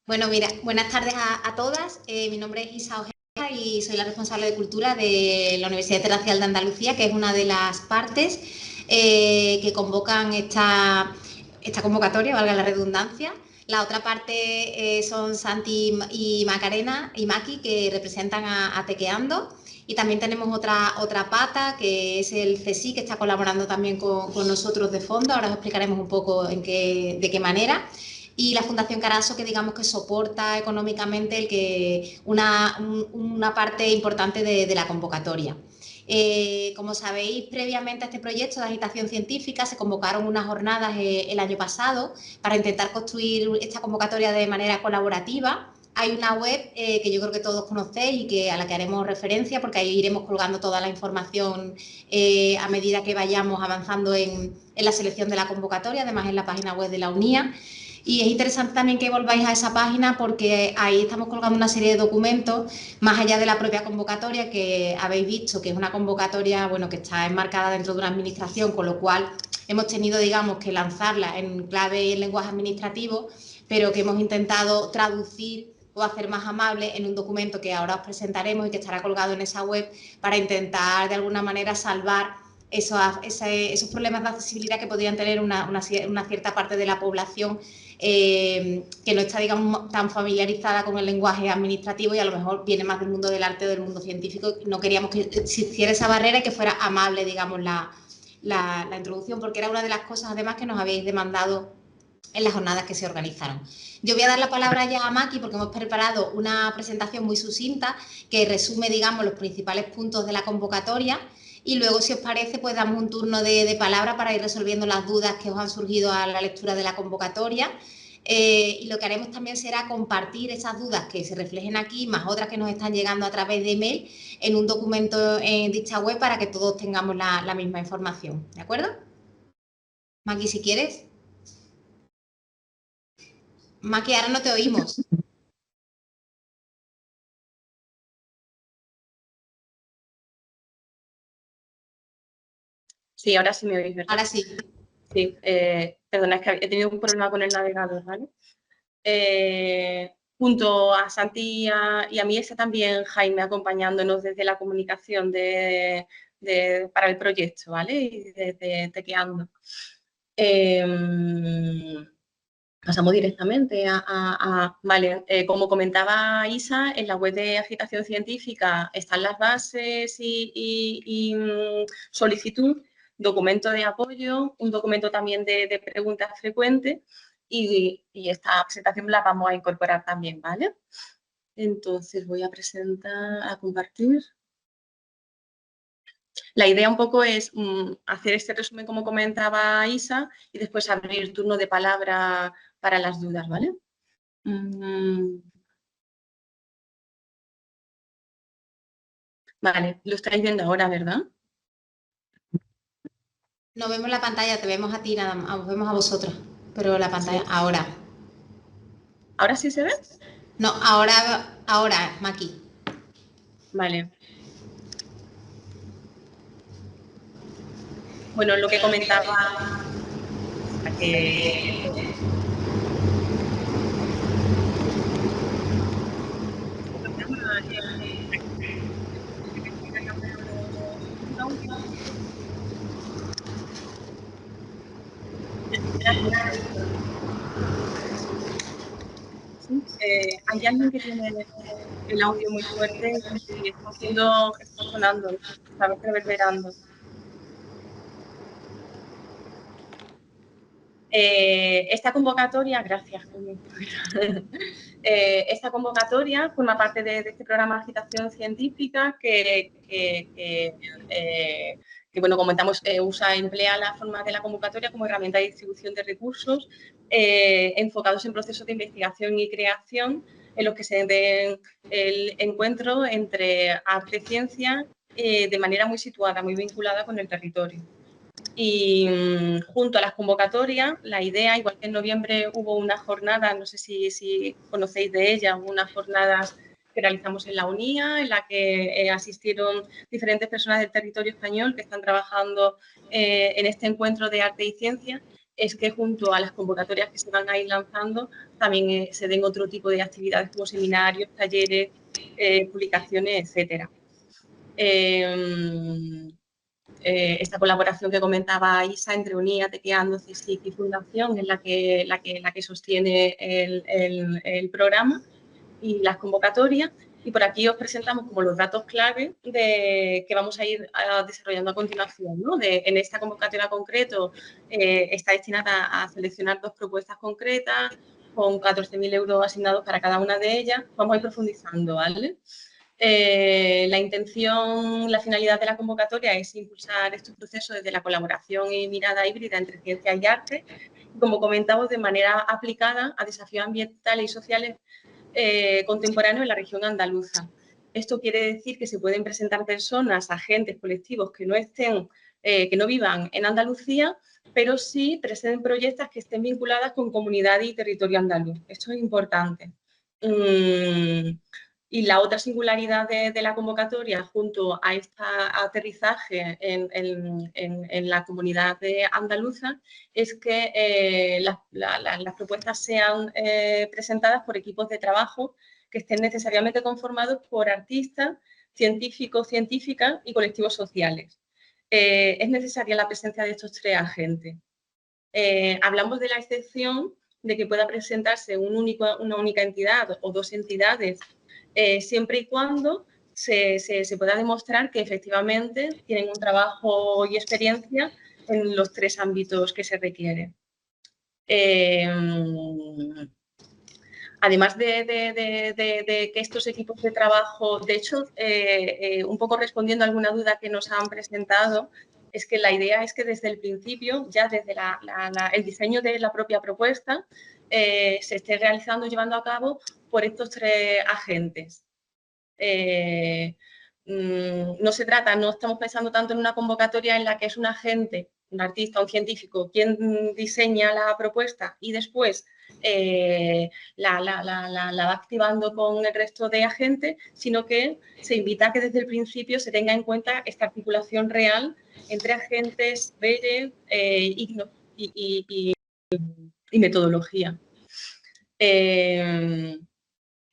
Bueno, mira, buenas tardes a todas. Mi nombre es Isa Ojeda y soy la responsable de Cultura de la Universidad Internacional de Andalucía, que es una de las partes que convocan esta convocatoria, valga la redundancia. La otra parte son Santi y Macarena y Maki, que representan a Tequeando. Y también tenemos otra pata, que es el CSI, que está colaborando también con nosotros de fondo. Ahora os explicaremos un poco de qué manera. Y la Fundación Caraso, que digamos que soporta económicamente una parte importante de la convocatoria. Como sabéis, previamente a este proyecto de agitación científica se convocaron unas jornadas el año pasado para intentar construir esta convocatoria de manera colaborativa. Hay una web que yo creo que todos conocéis y a la que haremos referencia, porque ahí iremos colgando toda la información a medida que vayamos avanzando en la selección de la convocatoria, además en la página web de la UNIA. Y es interesante también que volváis a esa página porque ahí estamos colgando una serie de documentos, más allá de la propia convocatoria, que habéis visto que es una convocatoria, bueno, que está enmarcada dentro de una administración, con lo cual hemos tenido, digamos, que lanzarla en clave y en lenguaje administrativo, pero que hemos intentado traducir o hacer más amable en un documento que ahora os presentaremos y que estará colgado en esa web para intentar, de alguna manera, salvar esos problemas de accesibilidad que podrían tener una cierta parte de la población que no está, digamos, tan familiarizada con el lenguaje administrativo y a lo mejor viene más del mundo del arte o del mundo científico. No queríamos que existiera esa barrera y que fuera amable, digamos, la introducción, porque era una de las cosas, además, que nos habéis demandado en las jornadas que se organizaron. Yo voy a dar la palabra ya a Maki porque hemos preparado una presentación muy sucinta que resume, digamos, los principales puntos de la convocatoria y luego, si os parece, pues damos un turno de palabra para ir resolviendo las dudas que os han surgido a la lectura de la convocatoria. Y lo que haremos también será compartir esas dudas que se reflejen aquí, más otras que nos están llegando a través de email, en un documento en dicha web para que todos tengamos la misma información. ¿De acuerdo? Maki, si quieres. Maki, ahora no te oímos. Sí, ahora sí me oís, ¿verdad? Ahora sí. Sí, perdona, es que he tenido un problema con el navegador, ¿vale? Junto a Santi y a mí está también Jaime acompañándonos desde la comunicación para el proyecto, ¿vale? Y desde Tequeando. Pasamos directamente vale, como comentaba Isa, en la web de Agitación Científica están las bases y solicitud, documento de apoyo, un documento también de preguntas frecuentes y esta presentación la vamos a incorporar también, ¿vale? Entonces voy a presentar, a compartir. La idea un poco es hacer este resumen como comentaba Isa y después abrir turno de palabra para las dudas, ¿vale? Vale, lo estáis viendo ahora, ¿verdad? No vemos la pantalla, te vemos a ti, nada más, os vemos a vosotros, pero la pantalla, sí. Ahora. ¿Ahora sí se ve? No, ahora, Maki. Vale. Bueno, lo que comentaba... ¿Sí? Hay alguien que tiene el audio muy fuerte y está sonando, está reverberando. Esta convocatoria, gracias. Esta convocatoria forma parte de este programa de agitación científica que bueno, comentamos, emplea la forma de la convocatoria como herramienta de distribución de recursos enfocados en procesos de investigación y creación en los que se den el encuentro entre arte y ciencia de manera muy situada, muy vinculada con el territorio. Y junto a las convocatorias, la idea, igual que en noviembre hubo una jornada, no sé si conocéis de ella, hubo unas jornadas que realizamos en la UNIA, en la que asistieron diferentes personas del territorio español que están trabajando en este encuentro de arte y ciencia. es que junto a las convocatorias que se van a ir lanzando también se den otro tipo de actividades como seminarios, talleres, publicaciones, etcétera. Esta colaboración que comentaba Isa entre UNIA, Tequeando, CSIC y Fundación es la que sostiene el programa y las convocatorias. Y por aquí os presentamos como los datos clave que vamos a ir desarrollando a continuación, ¿no? En esta convocatoria concreto está destinada a seleccionar 2 propuestas concretas con 14.000 euros asignados para cada una de ellas. Vamos a ir profundizando, ¿vale? La intención, la finalidad de la convocatoria es impulsar estos procesos desde la colaboración y mirada híbrida entre ciencia y arte, como comentamos, de manera aplicada a desafíos ambientales y sociales contemporáneos en la región andaluza. Esto quiere decir que se pueden presentar personas, agentes, colectivos que no vivan en Andalucía, pero sí presenten proyectos que estén vinculadas con comunidad y territorio andaluz. Esto es importante. Y la otra singularidad de la convocatoria, junto a este aterrizaje en la comunidad andaluza, es que las propuestas sean presentadas por equipos de trabajo que estén necesariamente conformados por artistas, científicos, científicas y colectivos sociales. Es necesaria la presencia de estos 3 agentes. Hablamos de la excepción de que pueda presentarse una única entidad o 2 entidades, siempre y cuando se pueda demostrar que efectivamente tienen un trabajo y experiencia en los 3 ámbitos que se requieren. Además de que estos equipos de trabajo, de hecho, un poco respondiendo a alguna duda que nos han presentado, es que la idea es que desde el principio, ya desde el diseño de la propia propuesta, se esté realizando, llevando a cabo por estos 3 agentes. No estamos pensando tanto en una convocatoria en la que es un agente, un artista, un científico, quien diseña la propuesta y después la va activando con el resto de agentes, sino que se invita a que desde el principio se tenga en cuenta esta articulación real entre agentes, veres y metodología.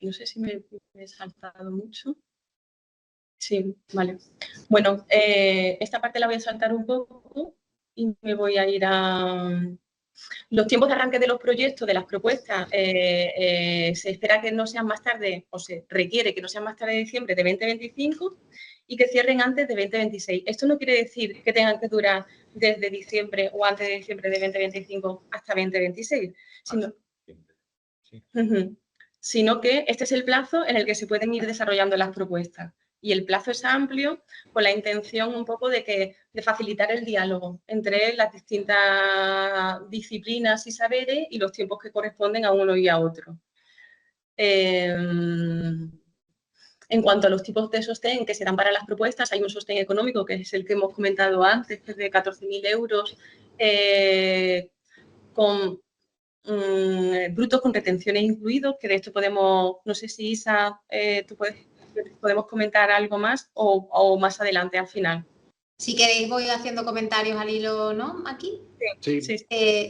No sé si me he saltado mucho. Sí, vale. Bueno, esta parte la voy a saltar un poco y me voy a ir a... Los tiempos de arranque de los proyectos, de las propuestas, se espera que no sean más tarde, o se requiere que no sean más tarde de diciembre de 2025 y que cierren antes de 2026. Esto no quiere decir que tengan que durar desde diciembre o antes de diciembre de 2025 hasta 2026, sino que este es el plazo en el que se pueden ir desarrollando las propuestas. Y el plazo es amplio con la intención un poco de facilitar el diálogo entre las distintas disciplinas y saberes y los tiempos que corresponden a uno y a otro. En cuanto a los tipos de sostén que se dan para las propuestas, hay un sostén económico, que es el que hemos comentado antes, que es de 14.000 euros, con brutos con retenciones incluidos, que de esto podemos, no sé si Isa, podemos comentar algo más o más adelante al final. Si queréis voy haciendo comentarios al hilo, ¿no? Aquí. Sí.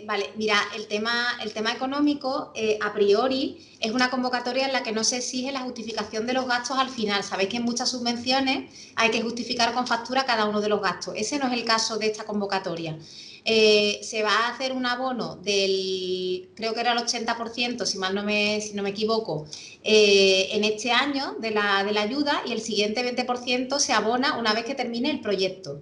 Vale, mira, el tema económico, a priori, es una convocatoria en la que no se exige la justificación de los gastos al final. Sabéis que en muchas subvenciones hay que justificar con factura cada uno de los gastos. Ese no es el caso de esta convocatoria. Se va a hacer un abono creo que era el 80%, si no me equivoco, en este año de la ayuda, y el siguiente 20% se abona una vez que termine el proyecto.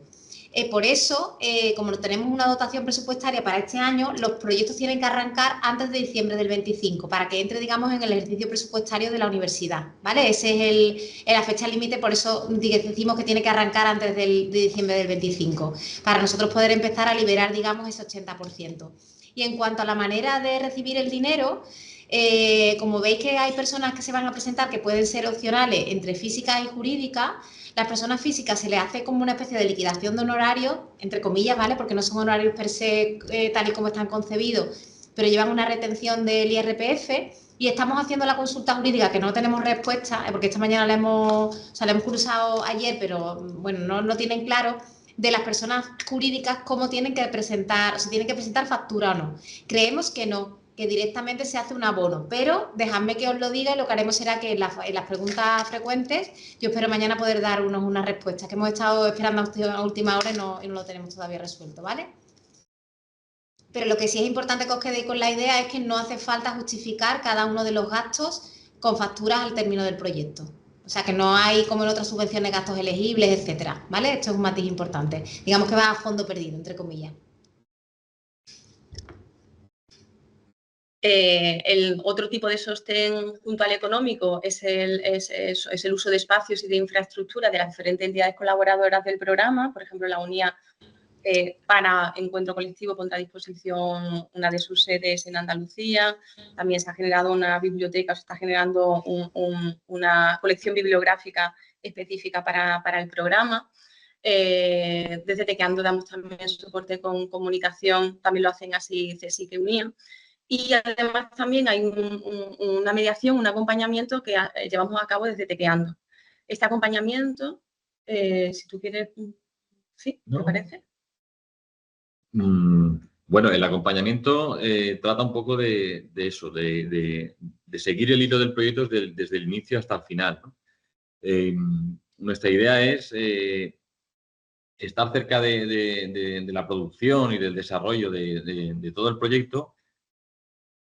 Por eso, como no tenemos una dotación presupuestaria para este año, los proyectos tienen que arrancar antes de diciembre del 25 para que entre, digamos, en el ejercicio presupuestario de la universidad, ¿vale? Esa es la fecha límite, por eso decimos que tiene que arrancar antes de diciembre del 25, para nosotros poder empezar a liberar, digamos, ese 80%. Y en cuanto a la manera de recibir el dinero, como veis que hay personas que se van a presentar que pueden ser opcionales entre físicas y jurídicas, las personas físicas se les hace como una especie de liquidación de honorarios, entre comillas, ¿vale? Porque no son honorarios per se tal y como están concebidos, pero llevan una retención del IRPF y estamos haciendo la consulta jurídica que no tenemos respuesta, porque esta mañana la hemos cursado ayer, pero bueno, no lo tienen claro, de las personas jurídicas cómo tienen que presentar, o si tienen que presentar factura o no. Creemos que no, que directamente se hace un abono, pero dejadme que os lo diga y lo que haremos será que en las preguntas frecuentes yo espero mañana poder dar unas respuestas que hemos estado esperando a última hora y no lo tenemos todavía resuelto, ¿vale? Pero lo que sí es importante que os quedéis con la idea es que no hace falta justificar cada uno de los gastos con facturas al término del proyecto. O sea, que no hay, como en otras subvenciones, gastos elegibles, etcétera, ¿vale? Esto es un matiz importante. Digamos que va a fondo perdido, entre comillas. El otro tipo de sostén junto al económico es el uso de espacios y de infraestructura de las diferentes entidades colaboradoras del programa. Por ejemplo, la UNIA para Encuentro Colectivo pondrá a disposición una de sus sedes en Andalucía. También se ha generado una biblioteca, se está generando una colección bibliográfica específica para el programa. Desde Tequeando damos también soporte con comunicación, también lo hacen así CSIC y UNIA. Y además también hay una mediación, un acompañamiento que llevamos a cabo desde Tequeando. Este acompañamiento, si tú quieres, ¿sí? ¿Te parece? Bueno, el acompañamiento trata un poco de eso, de seguir el hilo del proyecto desde el inicio hasta el final, ¿no? Nuestra idea es estar cerca de la producción y del desarrollo de todo el proyecto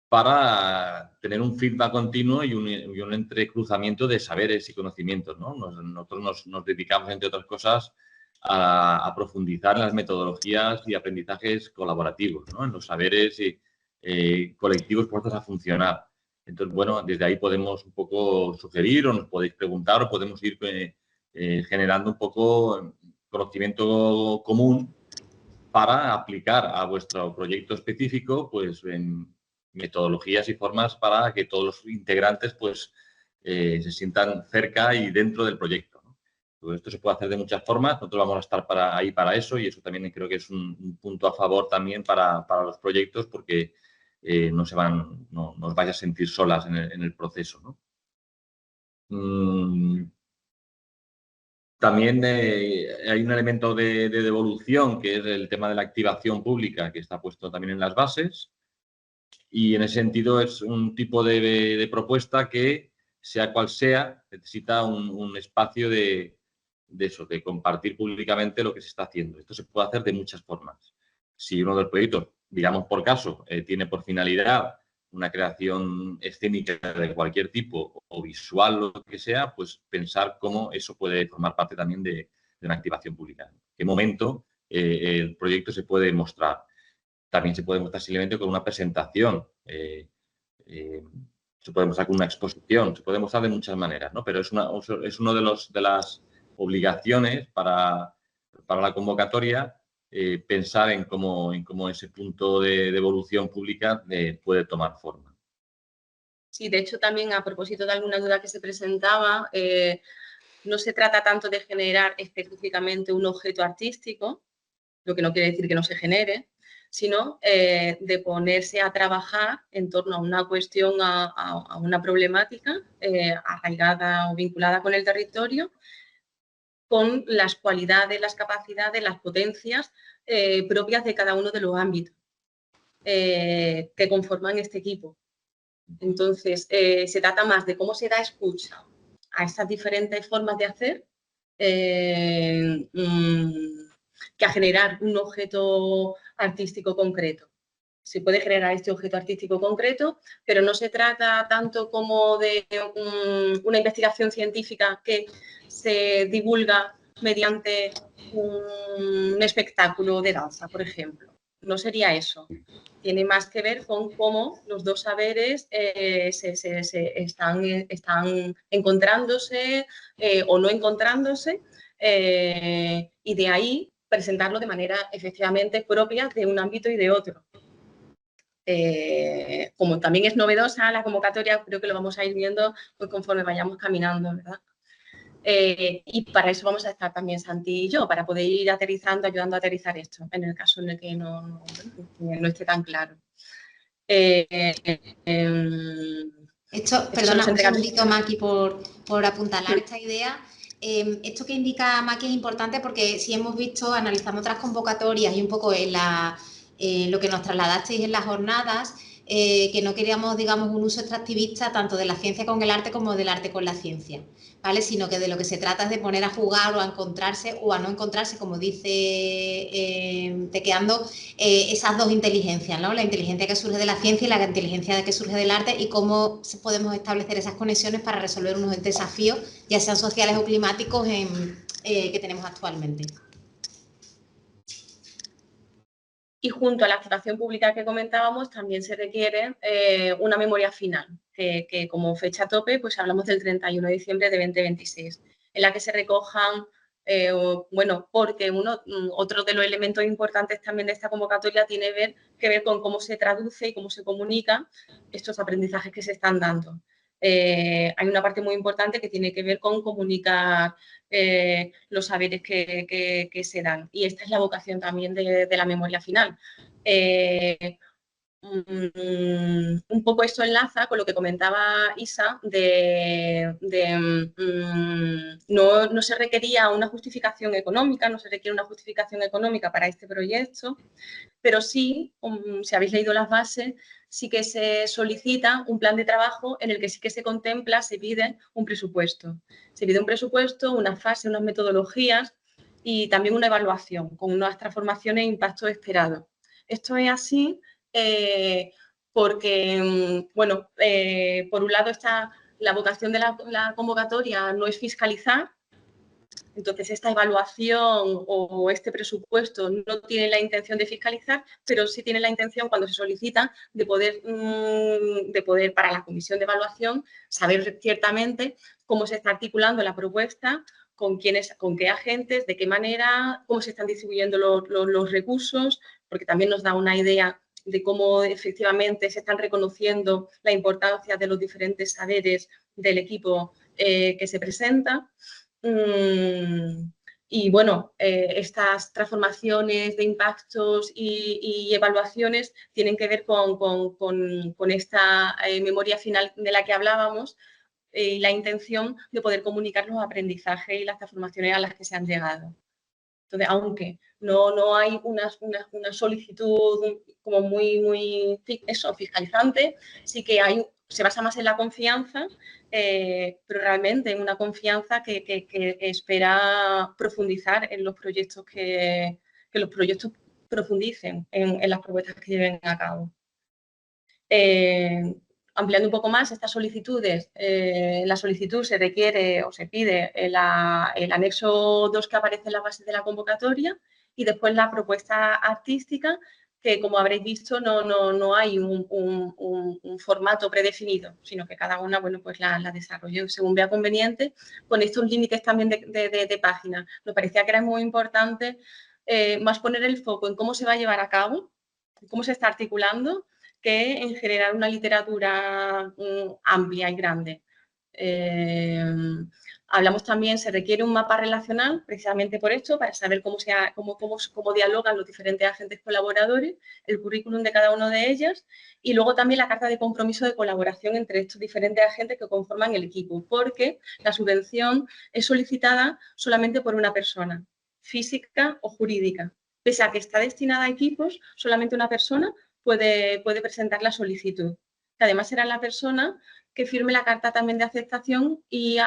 para tener un feedback continuo y un entrecruzamiento de saberes y conocimientos, ¿no? Nosotros nos dedicamos, entre otras cosas, a profundizar en las metodologías y aprendizajes colaborativos, ¿no? En los saberes colectivos puestos a funcionar. Entonces, bueno, desde ahí podemos un poco sugerir o nos podéis preguntar o podemos ir generando un poco conocimiento común para aplicar a vuestro proyecto específico, pues, en metodologías y formas para que todos los integrantes, pues, se sientan cerca y dentro del proyecto, ¿no? Todo esto se puede hacer de muchas formas. Nosotros vamos a estar ahí para eso y eso también creo que es un punto a favor también para los proyectos porque no os vais a sentir solas en el proceso, ¿no? También hay un elemento de devolución, que es el tema de la activación pública, que está puesto también en las bases. Y en ese sentido es un tipo de propuesta que, sea cual sea, necesita un espacio de compartir públicamente lo que se está haciendo. Esto se puede hacer de muchas formas. Si uno de los proyectos, digamos por caso, tiene por finalidad una creación escénica de cualquier tipo o visual, lo que sea, pues pensar cómo eso puede formar parte también de una activación pública. ¿En qué momento el proyecto se puede mostrar? También se puede mostrar simplemente con una presentación, se puede mostrar con una exposición, se puede mostrar de muchas maneras, ¿no? Pero es uno de las obligaciones para la convocatoria pensar en cómo ese punto de evolución pública puede tomar forma. Sí, de hecho, también a propósito de alguna duda que se presentaba, no se trata tanto de generar específicamente un objeto artístico, lo que no quiere decir que no se genere, sino de ponerse a trabajar en torno a una cuestión, a una problemática arraigada o vinculada con el territorio, con las cualidades, las capacidades, las potencias propias de cada uno de los ámbitos que conforman este equipo. Entonces, se trata más de cómo se da escucha a estas diferentes formas de hacer que a generar un objeto artístico concreto. Se puede generar este objeto artístico concreto, pero no se trata tanto como de una investigación científica que se divulga mediante un espectáculo de danza, por ejemplo. No sería eso. Tiene más que ver con cómo los dos saberes están encontrándose o no encontrándose y de ahí presentarlo de manera efectivamente propia de un ámbito y de otro. Como también es novedosa la convocatoria, creo que lo vamos a ir viendo pues, conforme vayamos caminando, ¿verdad? Y para eso vamos a estar también Santi y yo, para poder ir aterrizando, ayudando a aterrizar esto, en el caso en el que no esté tan claro. Esto, perdona un segundito, Maki, por apuntalar esta idea. Esto que indica Maki es importante porque sí hemos visto, analizando otras convocatorias y un poco en lo que nos trasladasteis en las jornadas, que no queríamos, digamos, un uso extractivista tanto de la ciencia con el arte como del arte con la ciencia, ¿vale? Sino que de lo que se trata es de poner a jugar o a encontrarse o a no encontrarse, como dice Tequeando, esas dos inteligencias, ¿no? La inteligencia que surge de la ciencia y la inteligencia que surge del arte, y cómo podemos establecer esas conexiones para resolver unos desafíos, ya sean sociales o climáticos, que tenemos actualmente. Y junto a la activación pública que comentábamos, también se requiere una memoria final, que como fecha tope, pues hablamos del 31 de diciembre de 2026, en la que se recojan, bueno, porque otro de los elementos importantes también de esta convocatoria tiene que ver con cómo se traduce y cómo se comunica estos aprendizajes que se están dando. Hay una parte muy importante que tiene que ver con comunicar los saberes que se dan. Y esta es la vocación también de la memoria final. Un poco esto enlaza con lo que comentaba Isa no se requería una justificación económica, no se requiere una justificación económica para este proyecto, pero sí, si habéis leído las bases, sí que se solicita un plan de trabajo en el que sí que se contempla, se pide un presupuesto. Se pide un presupuesto, una fase, unas metodologías y también una evaluación con unas transformaciones e impactos esperados. Esto es así porque, bueno, por un lado está la vocación de la convocatoria no es fiscalizar. Entonces, esta evaluación o este presupuesto no tiene la intención de fiscalizar, pero sí tiene la intención, cuando se solicita, de poder para la comisión de evaluación saber ciertamente cómo se está articulando la propuesta, con qué agentes, de qué manera, cómo se están distribuyendo los recursos, porque también nos da una idea de cómo efectivamente se están reconociendo la importancia de los diferentes saberes del equipo que se presenta. Y bueno, estas transformaciones de impactos y evaluaciones tienen que ver con esta memoria final de la que hablábamos y la intención de poder comunicar los aprendizajes y las transformaciones a las que se han llegado. Entonces, aunque no hay una solicitud como muy fiscalizante, sí que se basa más en la confianza, pero realmente en una confianza que espera profundizar en los proyectos, que los proyectos profundicen en las propuestas que lleven a cabo. Ampliando un poco más estas solicitudes, la solicitud se requiere o se pide el anexo 2 que aparece en la base de la convocatoria y después la propuesta artística, que como habréis visto no hay un formato predefinido, sino que cada una, bueno, pues la desarrolló según vea conveniente, con estos límites también de páginas. Nos parecía que era muy importante más poner el foco en cómo se va a llevar a cabo, cómo se está articulando, que en generar una literatura amplia y grande. Hablamos también, se requiere un mapa relacional, precisamente por esto, para saber cómo dialogan los diferentes agentes colaboradores, el currículum de cada uno de ellos, y luego también la carta de compromiso de colaboración entre estos diferentes agentes que conforman el equipo, porque la subvención es solicitada solamente por una persona, física o jurídica. Pese a que está destinada a equipos, solamente una persona puede presentar la solicitud. Que además será la persona que firme la carta también de aceptación y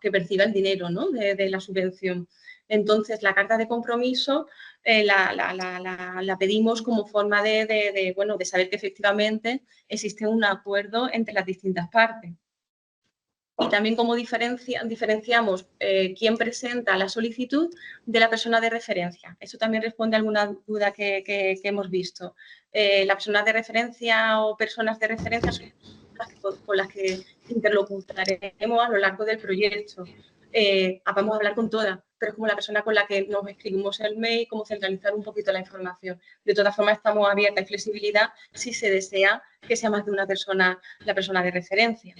que perciba el dinero, ¿no?, de la subvención. Entonces, la carta de compromiso la pedimos como forma de saber que efectivamente existe un acuerdo entre las distintas partes. Y también cómo diferenciamos quién presenta la solicitud de la persona de referencia. Eso también responde a alguna duda que hemos visto. La persona de referencia o personas de referencia son con las que interlocutaremos a lo largo del proyecto. Vamos a hablar con todas, pero es como la persona con la que nos escribimos el mail, cómo centralizar un poquito la información. De todas formas, estamos abiertas y flexibilidad si se desea que sea más de una persona la persona de referencia.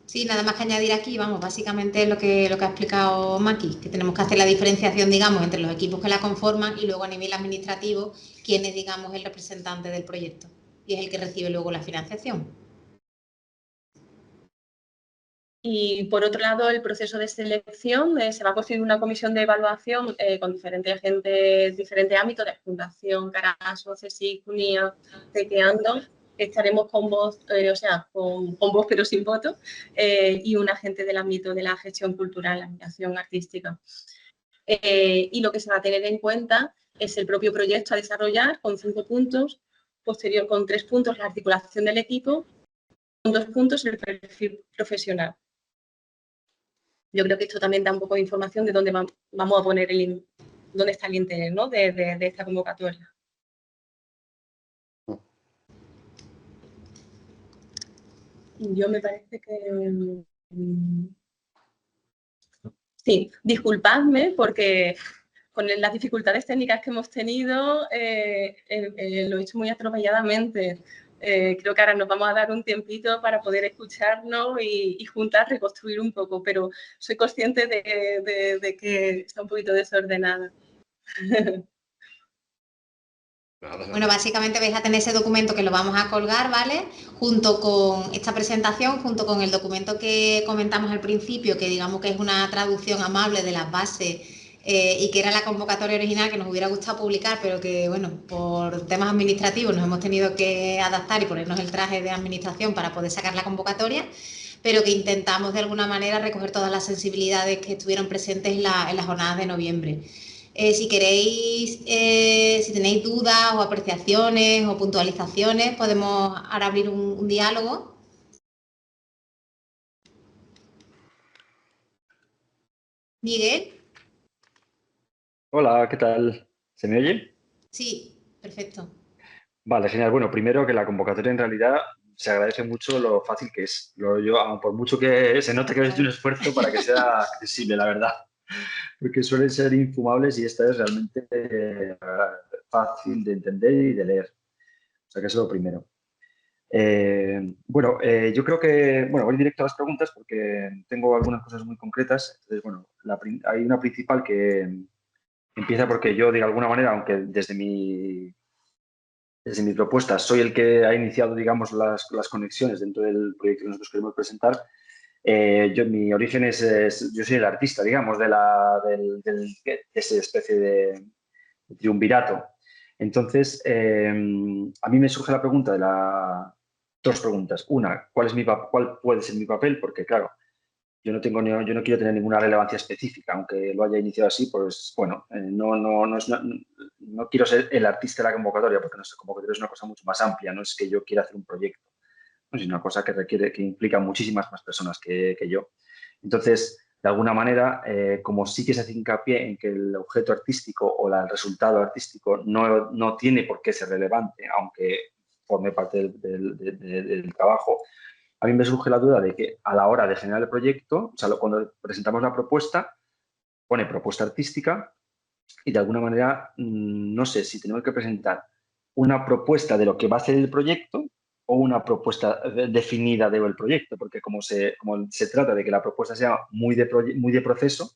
Sí, nada más que añadir aquí, vamos, básicamente lo que ha explicado Maki, que tenemos que hacer la diferenciación, digamos, entre los equipos que la conforman y luego a nivel administrativo, quién es, digamos, el representante del proyecto y es el que recibe luego la financiación. Y por otro lado, el proceso de selección, se va a constituir una comisión de evaluación con diferentes agentes, diferentes ámbitos de Fundación, Caraso, CSIC, CUNIA, Tequeando. Estaremos con voz, o sea, con voz pero sin voto, y un agente del ámbito de la gestión cultural, la mediación artística. Y lo que se va a tener en cuenta es el propio proyecto a desarrollar con 5 puntos, posterior con 3 puntos la articulación del equipo, con 2 puntos el perfil profesional. Yo creo que esto también da un poco de información de dónde vamos a poner dónde está el interés, ¿no? de esta convocatoria. Yo me parece que... Sí, disculpadme porque con las dificultades técnicas que hemos tenido lo he hecho muy atropelladamente. Creo que ahora nos vamos a dar un tiempito para poder escucharnos y juntas reconstruir un poco, pero soy consciente de que está un poquito desordenada. Bueno, básicamente vais a tener ese documento que lo vamos a colgar, ¿vale? Junto con esta presentación, junto con el documento que comentamos al principio, que digamos que es una traducción amable de las bases y que era la convocatoria original que nos hubiera gustado publicar, pero que, bueno, por temas administrativos nos hemos tenido que adaptar y ponernos el traje de administración para poder sacar la convocatoria, pero que intentamos de alguna manera recoger todas las sensibilidades que estuvieron presentes en las jornadas de noviembre. Si queréis, si tenéis dudas o apreciaciones o puntualizaciones, podemos ahora abrir un diálogo. Miguel. Hola, ¿qué tal? ¿Se me oye? Sí, perfecto. Vale, genial. Bueno, primero que la convocatoria en realidad se agradece mucho lo fácil que es. Por mucho que se note que habéis hecho un esfuerzo para que sea accesible, la verdad. Porque suelen ser infumables y esta es realmente fácil de entender y de leer. O sea que eso es lo primero. Yo creo que, voy directo a las preguntas porque tengo algunas cosas muy concretas. Entonces, bueno, hay una principal que empieza porque yo, de alguna manera, aunque desde mi propuesta soy el que ha iniciado, digamos, las conexiones dentro del proyecto que nosotros queremos presentar, mi origen yo soy el artista, digamos, de esa especie de triunvirato. Entonces, a mí me surge la pregunta dos preguntas. Una, ¿cuál puede ser mi papel? Porque, claro, yo no quiero tener ninguna relevancia específica, aunque lo haya iniciado así, pues bueno, no quiero ser el artista de la convocatoria, porque nuestra convocatoria es una cosa mucho más amplia, no es que yo quiera hacer un proyecto, ¿no? Es una cosa que implica muchísimas más personas que yo. Entonces, de alguna manera, como sí que se hace hincapié en que el objeto artístico o el resultado artístico no tiene por qué ser relevante, aunque forme parte del trabajo, a mí me surge la duda de que a la hora de generar el proyecto, o sea, cuando presentamos la propuesta, pone propuesta artística y de alguna manera no sé si tenemos que presentar una propuesta de lo que va a ser el proyecto o una propuesta definida del proyecto, porque como se trata de que la propuesta sea muy de proceso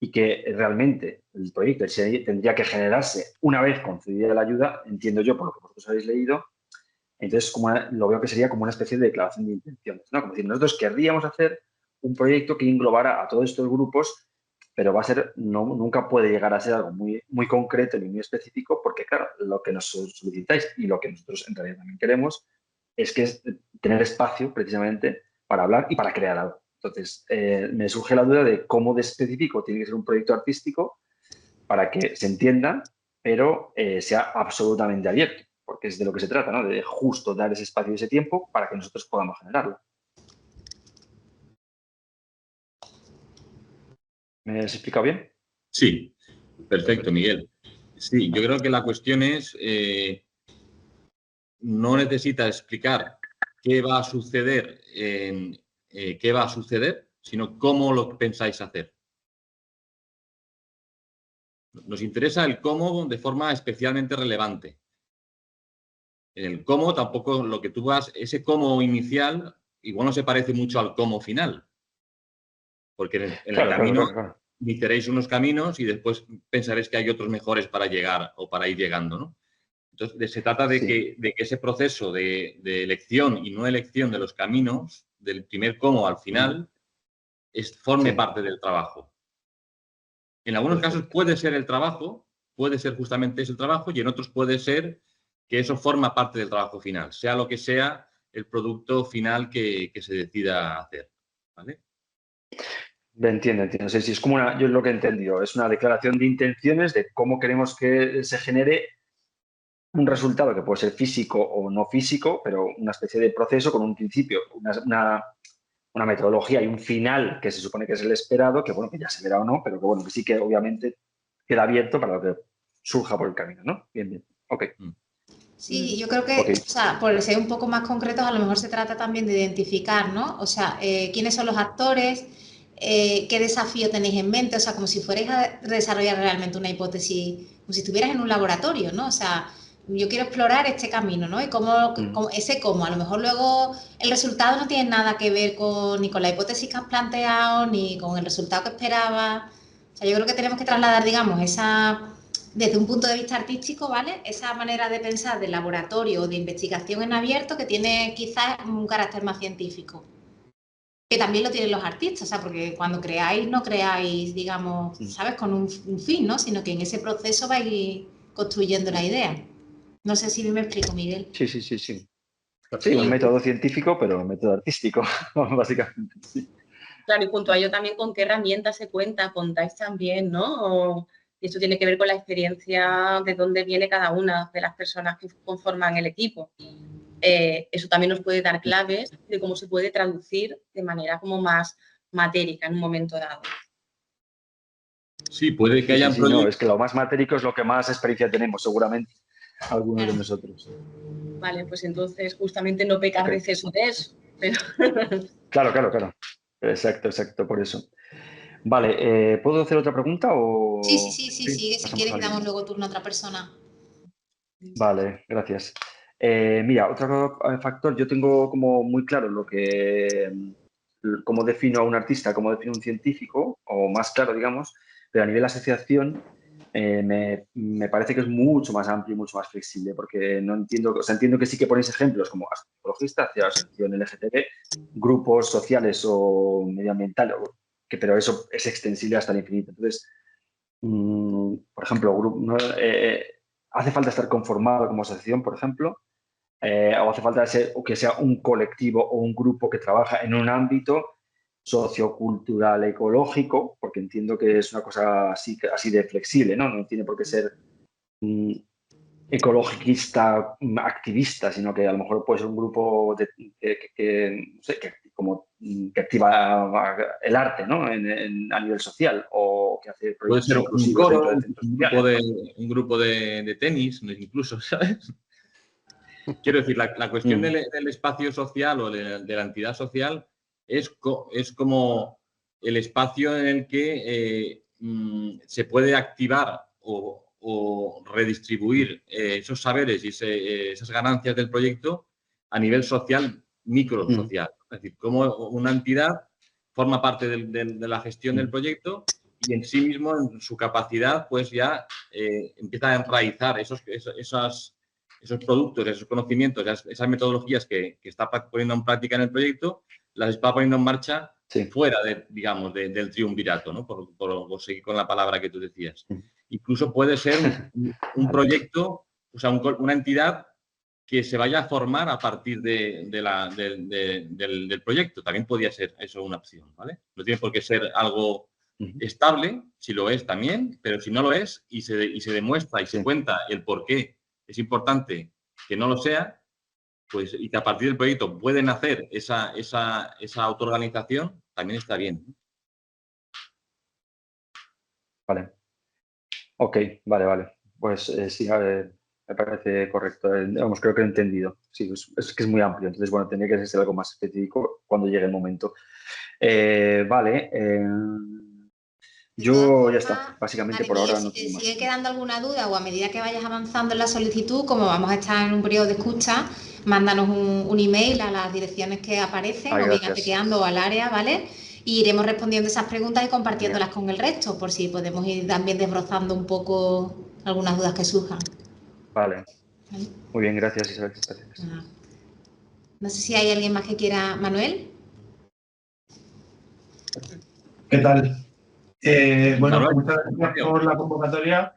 y que realmente el proyecto tendría que generarse una vez concedida la ayuda, entiendo yo por lo que vosotros habéis leído. Entonces, lo veo que sería como una especie de declaración de intenciones, ¿no? Como decir, nosotros querríamos hacer un proyecto que englobara a todos estos grupos, pero nunca puede llegar a ser algo muy, muy concreto ni muy específico, porque, claro, lo que nos solicitáis y lo que nosotros en realidad también queremos es tener espacio, precisamente, para hablar y para crear algo. Entonces, me surge la duda de cómo de específico tiene que ser un proyecto artístico para que se entienda, pero sea absolutamente abierto, porque es de lo que se trata, ¿no? De justo dar ese espacio y ese tiempo para que nosotros podamos generarlo. ¿Me has explicado bien? Sí, perfecto, Miguel. Sí, yo creo que la cuestión es, no necesita explicar qué va a suceder, sino cómo lo pensáis hacer. Nos interesa el cómo de forma especialmente relevante. En el cómo tampoco lo que tú ese cómo inicial igual no se parece mucho al cómo final. Porque en el camino iniciaréis unos caminos y después pensaréis que hay otros mejores para llegar o para ir llegando, ¿no? Entonces, se trata de que ese proceso de elección y no elección de los caminos, del primer cómo al final, forme parte del trabajo. En algunos casos puede ser el trabajo, puede ser justamente ese trabajo, y en otros puede ser que eso forma parte del trabajo final, sea lo que sea el producto final que se decida hacer, ¿vale? Entiendo. Sí, sí, es como yo lo que he entendido, es una declaración de intenciones de cómo queremos que se genere un resultado que puede ser físico o no físico, pero una especie de proceso con un principio, una metodología y un final que se supone que es el esperado, que bueno, que ya se verá o no, pero que bueno, que sí que obviamente queda abierto para lo que surja por el camino, ¿no? Bien, bien. Ok. Sí, yo creo que, Okay. o sea, por ser un poco más concretos, a lo mejor se trata también de identificar, ¿no? O sea, quiénes son los actores, qué desafío tenéis en mente, o sea, como si fuerais a desarrollar realmente una hipótesis, como si estuvieras en un laboratorio, ¿no? O sea, yo quiero explorar este camino, ¿no? Y cómo, a lo mejor luego el resultado no tiene nada que ver ni con la hipótesis que has planteado, ni con el resultado que esperabas. O sea, yo creo que tenemos que trasladar, digamos, desde un punto de vista artístico, ¿vale? Esa manera de pensar de laboratorio o de investigación en abierto que tiene quizás un carácter más científico. Que también lo tienen los artistas, o sea, porque cuando creáis, no creáis, digamos, ¿sabes? Con un fin, ¿no? Sino que en ese proceso vais construyendo la idea. No sé si me explico, Miguel. Sí. Sí, un método científico, pero un método artístico, básicamente. Sí. Claro, y junto a ello también con qué herramientas se cuenta, contáis también, ¿no? Y esto tiene que ver con la experiencia de dónde viene cada una de las personas que conforman el equipo. Eso también nos puede dar claves de cómo se puede traducir de manera como más matérica en un momento dado. Sí, puede que haya proyectos. No, es que lo más matérico es lo que más experiencia tenemos, seguramente, algunos de nosotros. Vale, pues entonces justamente no pecar de exceso de eso. Pero... Claro. Exacto, por eso. Vale, ¿puedo hacer otra pregunta? O... Sí, sigue, si quieres, y alguien. damos luego turno a otra persona. Vale, gracias. Mira, otro factor, yo tengo como muy claro cómo defino a un artista, cómo defino a un científico, o más claro, digamos, pero a nivel asociación me parece que es mucho más amplio y mucho más flexible, porque no entiendo, o sea, entiendo que sí que ponéis ejemplos como ecologistas, asociación LGTB, grupos sociales o medioambientales, pero eso es extensible hasta el infinito. Entonces, por ejemplo, hace falta estar conformado como asociación, por ejemplo, o hace falta que sea un colectivo o un grupo que trabaja en un ámbito sociocultural, ecológico, porque entiendo que es una cosa así de flexible, ¿no? No tiene por qué ser ecologista, activista, sino que a lo mejor puede ser un grupo que activa el arte, ¿no? A nivel social, o que hace puede proyectos ser un inclusivos coro, dentro de centros sociales. un grupo de tenis, incluso, ¿sabes? Quiero decir, la cuestión del espacio social o de la entidad social es como el espacio en el que se puede activar o redistribuir esos saberes y esas ganancias del proyecto a nivel social, microsocial. Es decir, como una entidad forma parte de la gestión del proyecto y en sí mismo, en su capacidad, pues ya empieza a enraizar esos productos, esos conocimientos, esas metodologías que está poniendo en práctica en el proyecto, las está poniendo en marcha fuera del triunvirato, ¿no? Por seguir con la palabra que tú decías. Incluso puede ser un proyecto, o sea, una entidad que se vaya a formar a partir del proyecto. También podría ser eso una opción, ¿vale? No tiene por qué ser algo estable, si lo es también, pero si no lo es y se demuestra y se cuenta el por qué es importante que no lo sea, pues, y que a partir del proyecto pueden hacer esa autoorganización, también está bien. Vale. Ok, vale. Pues sí, me parece correcto. Vamos, creo que he entendido. Sí, es que es muy amplio. Entonces, bueno, tendría que ser algo más específico cuando llegue el momento. Vale. Yo ya está. Básicamente por ahora no tengo más. ¿Sigue quedando alguna duda o a medida que vayas avanzando en la solicitud, como vamos a estar en un periodo de escucha, mándanos un email a las direcciones que aparecen, o bien a Tequeando o al área, ¿vale? Y iremos respondiendo esas preguntas y compartiéndolas con el resto, por si podemos ir también desbrozando un poco algunas dudas que surjan. Vale. Muy bien, gracias, Isabel. Gracias. No sé si hay alguien más que quiera. ¿Manuel? Perfecto. ¿Qué tal? Bueno, muchas gracias por la convocatoria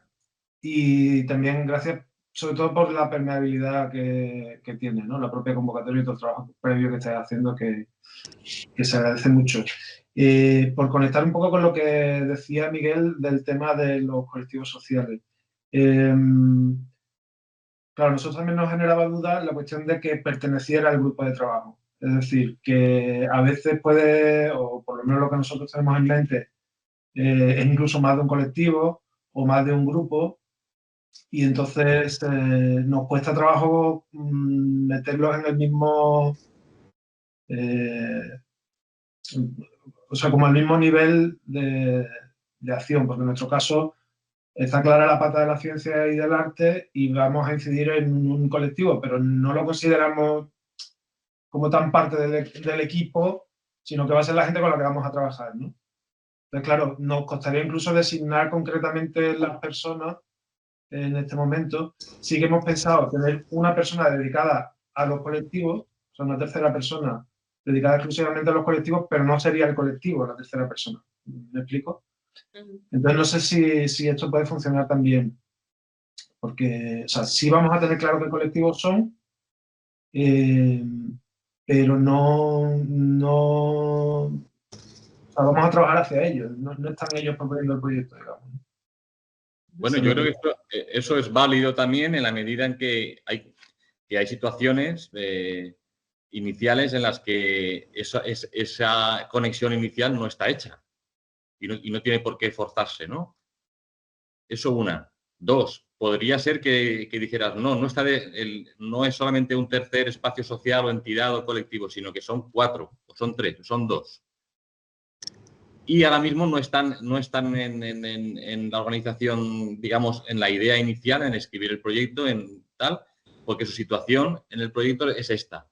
y también gracias sobre todo por la permeabilidad que tiene, ¿no? La propia convocatoria y todo el trabajo previo que estáis haciendo que se agradece mucho. Por conectar un poco con lo que decía Miguel del tema de los colectivos sociales. Claro, a nosotros también nos generaba duda la cuestión de que perteneciera al grupo de trabajo. Es decir, que a veces puede, o por lo menos lo que nosotros tenemos en mente, es incluso más de un colectivo o más de un grupo, y entonces nos cuesta trabajo meterlos en el mismo, o sea, como el mismo nivel de acción, porque en nuestro caso está clara la pata de la ciencia y del arte y vamos a incidir en un colectivo, pero no lo consideramos como tan parte del equipo, sino que va a ser la gente con la que vamos a trabajar, ¿no? Entonces, claro, nos costaría incluso designar concretamente las personas en este momento. Sí que hemos pensado tener una persona dedicada a los colectivos, o sea, una tercera persona dedicada exclusivamente a los colectivos, pero no sería el colectivo la tercera persona. ¿Me explico? Entonces, no sé si esto puede funcionar también, porque, o sea, sí vamos a tener claro qué colectivos son, pero o sea, vamos a trabajar hacia ellos, no están ellos proponiendo el proyecto, digamos. Bueno, yo creo que eso es válido también en la medida en que hay situaciones iniciales en las que esa conexión inicial no está hecha y no tiene por qué forzarse, ¿no? Eso una. Dos, podría ser que dijeras, no es solamente un tercer espacio social o entidad o colectivo, sino que son 4, o son 3, o son 2. Y ahora mismo no están en la organización, digamos, en la idea inicial, en escribir el proyecto, en tal, porque su situación en el proyecto es esta.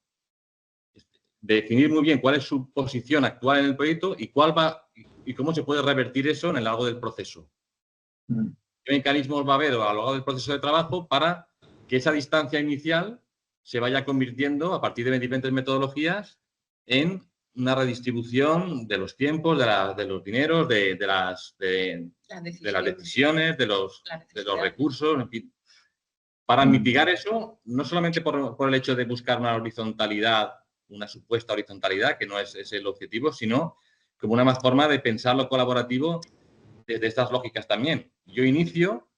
Definir muy bien cuál es su posición actual en el proyecto y cómo se puede revertir eso en el largo del proceso. ¿Qué mecanismos va a haber a lo largo del proceso de trabajo para que esa distancia inicial se vaya convirtiendo, a partir de diferentes metodologías, en una redistribución de los tiempos, de los dineros, de las decisiones, de los recursos, en fin. Para mitigar eso, no solamente por el hecho de buscar una horizontalidad, una supuesta horizontalidad, que no es el objetivo, sino como una más forma de pensar lo colaborativo desde estas lógicas también. Yo inicio,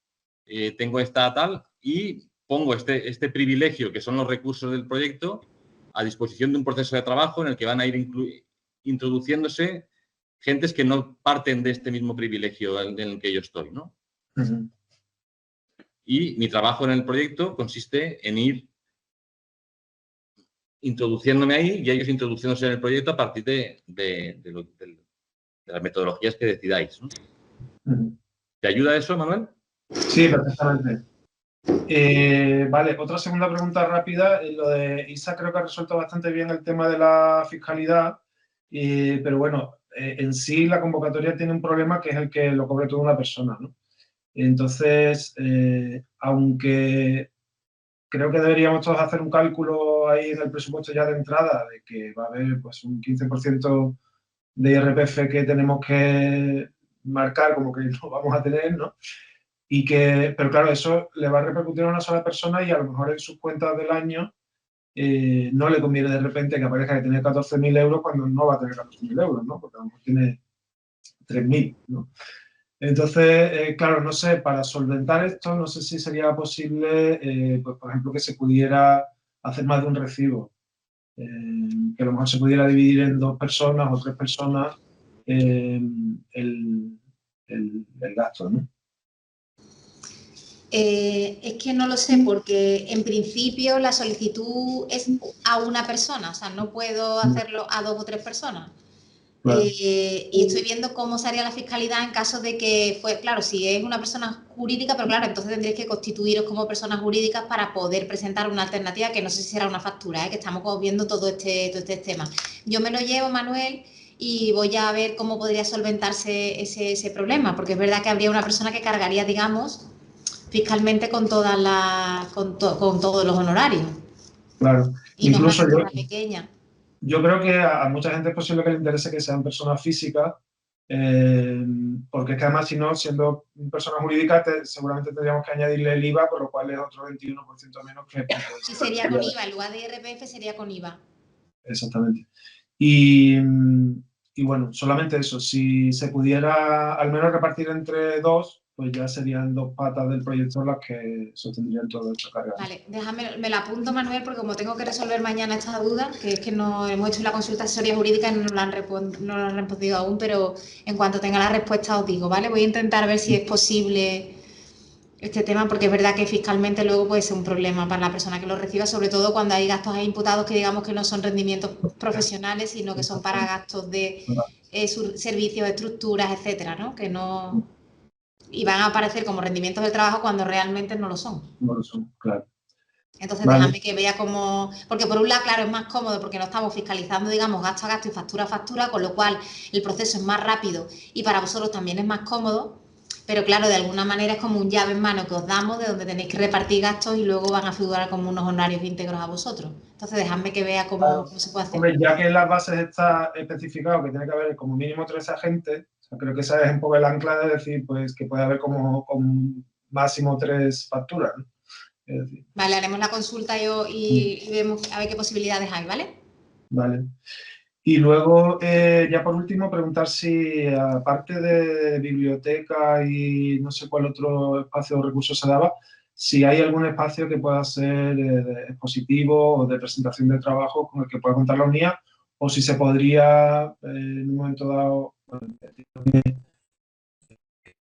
tengo esta tal y pongo este privilegio que son los recursos del proyecto a disposición de un proceso de trabajo en el que van a ir introduciéndose gentes que no parten de este mismo privilegio en el que yo estoy, ¿no? Y mi trabajo en el proyecto consiste en ir introduciéndome ahí y ellos introduciéndose en el proyecto a partir de las metodologías que decidáis, ¿no? ¿Te ayuda eso, Manuel? Sí, perfectamente. Vale, otra segunda pregunta rápida. Lo de Isa creo que ha resuelto bastante bien el tema de la fiscalidad, pero bueno, en sí la convocatoria tiene un problema que es el que lo cobre toda una persona, ¿no? Entonces, aunque creo que deberíamos todos hacer un cálculo ahí en el presupuesto ya de entrada de que va a haber pues un 15% de IRPF que tenemos que marcar como que no vamos a tener, ¿no? Pero claro, eso le va a repercutir a una sola persona y a lo mejor en sus cuentas del año no le conviene de repente que aparezca que tiene 14.000 euros cuando no va a tener 14.000 euros, ¿no? Porque a lo mejor tiene 3.000, ¿no? Entonces, claro, no sé, para solventar esto, no sé si sería posible, pues por ejemplo, que se pudiera hacer más de un recibo, que a lo mejor se pudiera dividir en 2 personas o 3 personas el gasto, ¿no? Es que no lo sé, porque en principio la solicitud es a una persona, o sea, no puedo hacerlo a 2 o 3 personas. Claro. Y estoy viendo cómo se haría la fiscalidad en caso de que claro, si es una persona jurídica, pero claro, entonces tendréis que constituiros como personas jurídicas para poder presentar una alternativa, que no sé si será una factura, que estamos viendo todo este tema. Yo me lo llevo, Manuel, y voy a ver cómo podría solventarse ese problema, porque es verdad que habría una persona que cargaría, digamos, fiscalmente con todos los honorarios. Claro. Y incluso no es una persona pequeña. Yo creo que a mucha gente es posible que le interese que sean personas físicas, porque es que además, si no, siendo persona jurídica, seguramente tendríamos que añadirle el IVA, por lo cual es otro 21% menos que... Sí, sería con IVA, en lugar de IRPF sería con IVA. Exactamente. Y bueno, solamente eso, si se pudiera al menos repartir entre dos, pues ya serían dos patas del proyecto las que sostendrían todo esta carga. Vale, déjame, me la apunto, Manuel, porque como tengo que resolver mañana esta duda, que es que no hemos hecho la consulta de asesoría jurídica y no la han respondido aún, pero en cuanto tenga la respuesta os digo, ¿vale? Voy a intentar ver si es posible este tema, porque es verdad que fiscalmente luego puede ser un problema para la persona que lo reciba, sobre todo cuando hay gastos imputados que digamos que no son rendimientos profesionales, sino que son para gastos de servicios, estructuras, etcétera, ¿no? Que no... Y van a aparecer como rendimientos del trabajo cuando realmente no lo son. No lo son, claro. Entonces, déjame que vea cómo... Porque por un lado, claro, es más cómodo porque no estamos fiscalizando, digamos, gasto a gasto y factura a factura, con lo cual el proceso es más rápido y para vosotros también es más cómodo. Pero claro, de alguna manera es como un llave en mano que os damos de donde tenéis que repartir gastos y luego van a figurar como unos honorarios íntegros a vosotros. Entonces, dejadme que vea cómo se puede hacer. Hombre, ya que en las bases está especificado que tiene que haber como mínimo 3 agentes, o sea, creo que esa es un poco el ancla de decir pues que puede haber como máximo 3 facturas, ¿no? Es decir, vale, haremos la consulta y vemos a ver qué posibilidades hay, ¿vale? Vale. Y luego, ya por último, preguntar si, aparte de biblioteca y no sé cuál otro espacio o recurso se daba, si hay algún espacio que pueda ser expositivo o de presentación de trabajo con el que pueda contar la unidad, o si se podría, en un momento dado,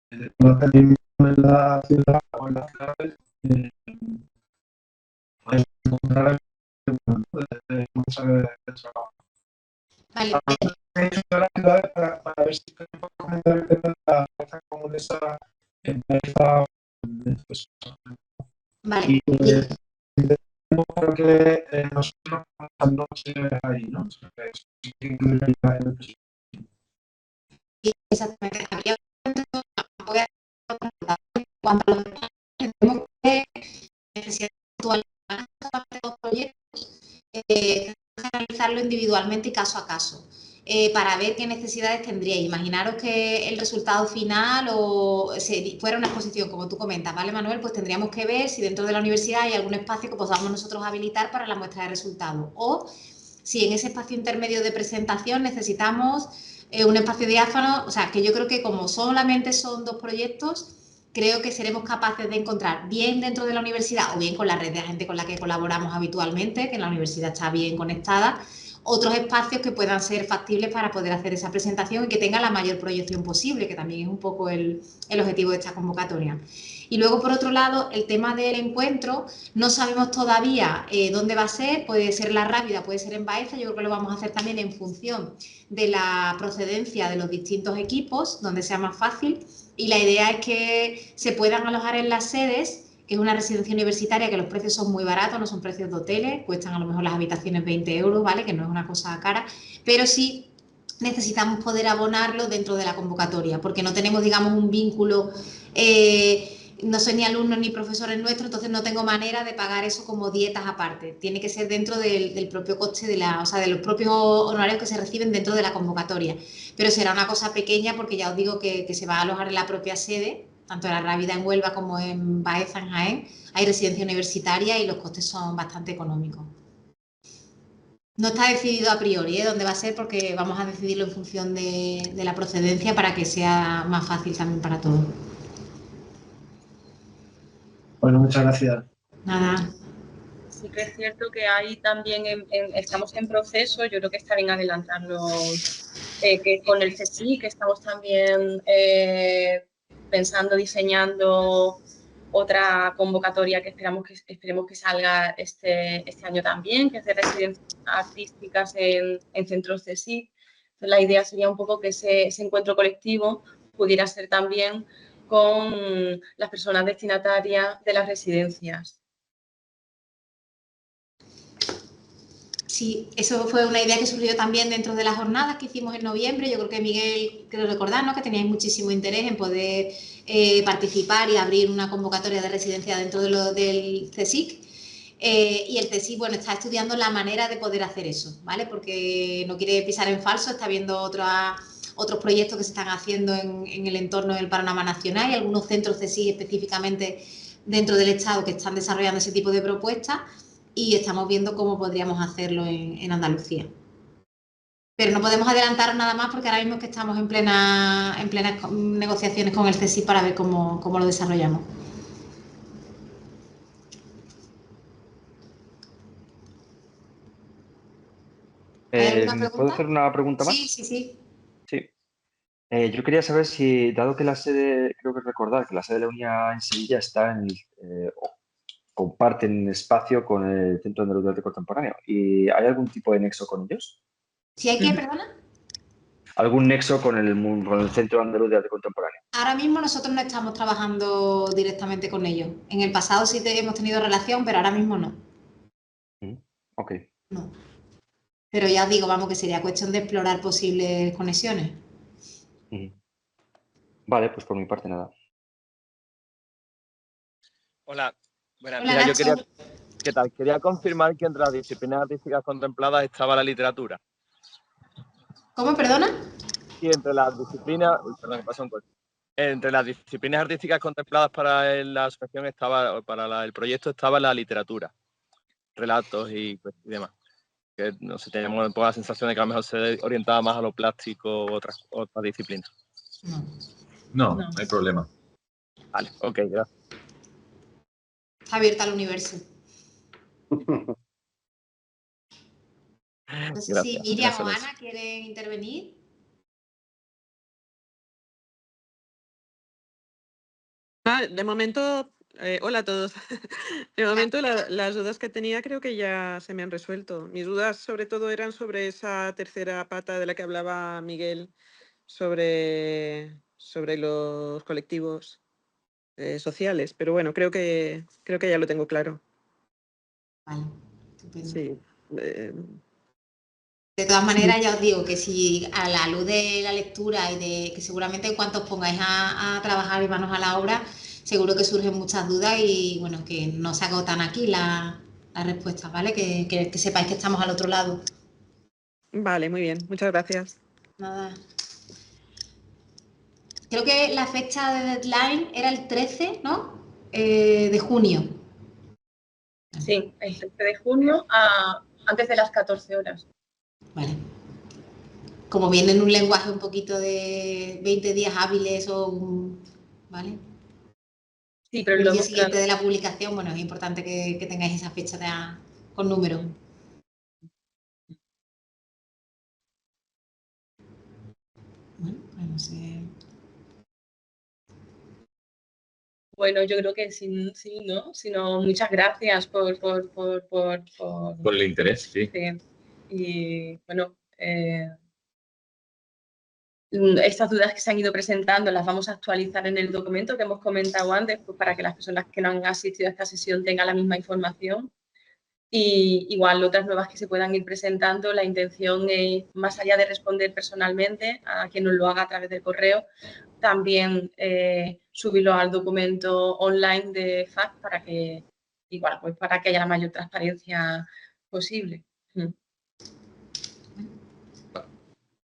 en la ciudad o en las ciudades, encontrar de muestra de trabajo. Vale. Para ver si podemos comentar el tema de la fuerza común esa empresa. Vale. Y creo que nosotros las noches ahí, ¿no? Exactamente. Cuando tenemos que actualizar los proyectos, analizarlo individualmente y caso a caso. Para ver qué necesidades tendríais. Imaginaros que el resultado final o fuera una exposición, como tú comentas, ¿vale, Manuel? Pues tendríamos que ver si dentro de la universidad hay algún espacio que podamos nosotros habilitar para la muestra de resultados. O si en ese espacio intermedio de presentación necesitamos un espacio diáfano. O sea, que yo creo que como solamente son 2 proyectos, creo que seremos capaces de encontrar bien dentro de la universidad o bien con la red de gente con la que colaboramos habitualmente, que la universidad está bien conectada, otros espacios que puedan ser factibles para poder hacer esa presentación y que tenga la mayor proyección posible, que también es un poco el objetivo de esta convocatoria. Y luego, por otro lado, el tema del encuentro, no sabemos todavía dónde va a ser, puede ser La Rábida, puede ser en Baeza, yo creo que lo vamos a hacer también en función de la procedencia de los distintos equipos, donde sea más fácil, y la idea es que se puedan alojar en las sedes, que es una residencia universitaria que los precios son muy baratos, no son precios de hoteles, cuestan a lo mejor las habitaciones 20 euros, ¿vale? Que no es una cosa cara, pero sí necesitamos poder abonarlo dentro de la convocatoria, porque no tenemos, digamos, un vínculo, no soy ni alumno ni profesores nuestros, entonces no tengo manera de pagar eso como dietas aparte. Tiene que ser dentro del propio coste, de los propios honorarios que se reciben dentro de la convocatoria. Pero será una cosa pequeña porque ya os digo que se va a alojar en la propia sede, tanto en La Rábida en Huelva como en Baeza, en Jaén. Hay residencia universitaria y los costes son bastante económicos. No está decidido a priori dónde va a ser, porque vamos a decidirlo en función de la procedencia para que sea más fácil también para todos. Bueno, muchas gracias. Nada. Sí que es cierto que hay también, estamos en proceso, yo creo que está bien adelantarlo, que con el CSIC que estamos también pensando, diseñando otra convocatoria que esperemos que salga este año también, que es de residencias artísticas en centros CSIC. Entonces, la idea sería un poco que ese encuentro colectivo pudiera ser también con las personas destinatarias de las residencias. Sí, eso fue una idea que surgió también dentro de las jornadas que hicimos en noviembre. Yo creo que Miguel, creo recordar, ¿no?, que teníais muchísimo interés en poder participar y abrir una convocatoria de residencia dentro del CSIC. Y el CSIC, bueno, está estudiando la manera de poder hacer eso, ¿vale? Porque no quiere pisar en falso, está viendo otras otros proyectos que se están haciendo en el entorno del panorama nacional y algunos centros CSIC específicamente dentro del Estado que están desarrollando ese tipo de propuestas y estamos viendo cómo podríamos hacerlo en Andalucía. Pero no podemos adelantar nada más porque ahora mismo es que estamos en plenas negociaciones con el CSIC para ver cómo lo desarrollamos. ¿Puedo hacer una pregunta más? Sí. Sí. Yo quería saber si, dado que la sede, creo que recordar que la sede de la UNIA en Sevilla está comparten espacio con el Centro Andaluz de Arte Contemporáneo, ¿y hay algún tipo de nexo con ellos? ¿Si hay qué, perdona? ¿Algún nexo con el Centro Andaluz de Arte Contemporáneo? Ahora mismo nosotros no estamos trabajando directamente con ellos. En el pasado sí hemos tenido relación, pero ahora mismo no. Ok. No. Pero ya digo, vamos, que sería cuestión de explorar posibles conexiones. Vale, pues por mi parte nada. Hola, buenas. Hola, Mira, Nacho. yo ¿qué tal? Quería confirmar que entre las disciplinas artísticas contempladas estaba la literatura. ¿Cómo, perdona? Y entre las disciplinas, perdón, me pasa un corte. Entre las disciplinas artísticas contempladas para la asociación el proyecto estaba la literatura, relatos y demás. Que no sé, tenemos un poco la sensación de que a lo mejor se orientaba más a lo plástico u otras disciplinas. No hay problema. Vale, ok, gracias. Está abierta al universo. No sé si Miriam o Ana quieren intervenir. De momento, hola a todos. De momento las dudas que tenía creo que ya se me han resuelto. Mis dudas sobre todo eran sobre esa tercera pata de la que hablaba Miguel, sobre los colectivos sociales. Pero bueno, creo que ya lo tengo claro. Vale, estupendo. Sí. De todas maneras, ya os digo que si a la luz de la lectura y de que seguramente en cuanto os pongáis a trabajar y manos a la obra, seguro que surgen muchas dudas y bueno, que no se agotan aquí las respuestas, ¿vale? Que sepáis que estamos al otro lado. Vale, muy bien. Muchas gracias. Nada. Creo que la fecha de deadline era el 13, ¿no? De junio. Sí, el 13 de junio antes de las 14 horas. Vale. Como viene en un lenguaje un poquito de 20 días hábiles ¿vale? Sí, pero el día siguiente de la publicación, bueno, es importante que tengáis esa fecha con números. Bueno, pues no sé. Bueno, yo creo que sí, ¿no? Sino muchas gracias por el interés, sí. Y bueno, estas dudas que se han ido presentando las vamos a actualizar en el documento que hemos comentado antes, pues para que las personas que no han asistido a esta sesión tengan la misma información. Y igual otras nuevas que se puedan ir presentando, la intención es, más allá de responder personalmente a quien nos lo haga a través del correo, también subirlo al documento online de FAC para que, igual, pues para que haya la mayor transparencia posible.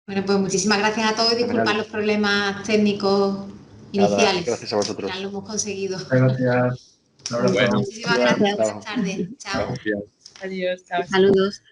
Bueno, pues muchísimas gracias a todos y disculpad los problemas técnicos iniciales. Gracias a vosotros. Ya lo hemos conseguido. Gracias. Bueno, muchísimas gracias. Buenas tardes. Chao. Gracias. Adiós. Chao. Saludos.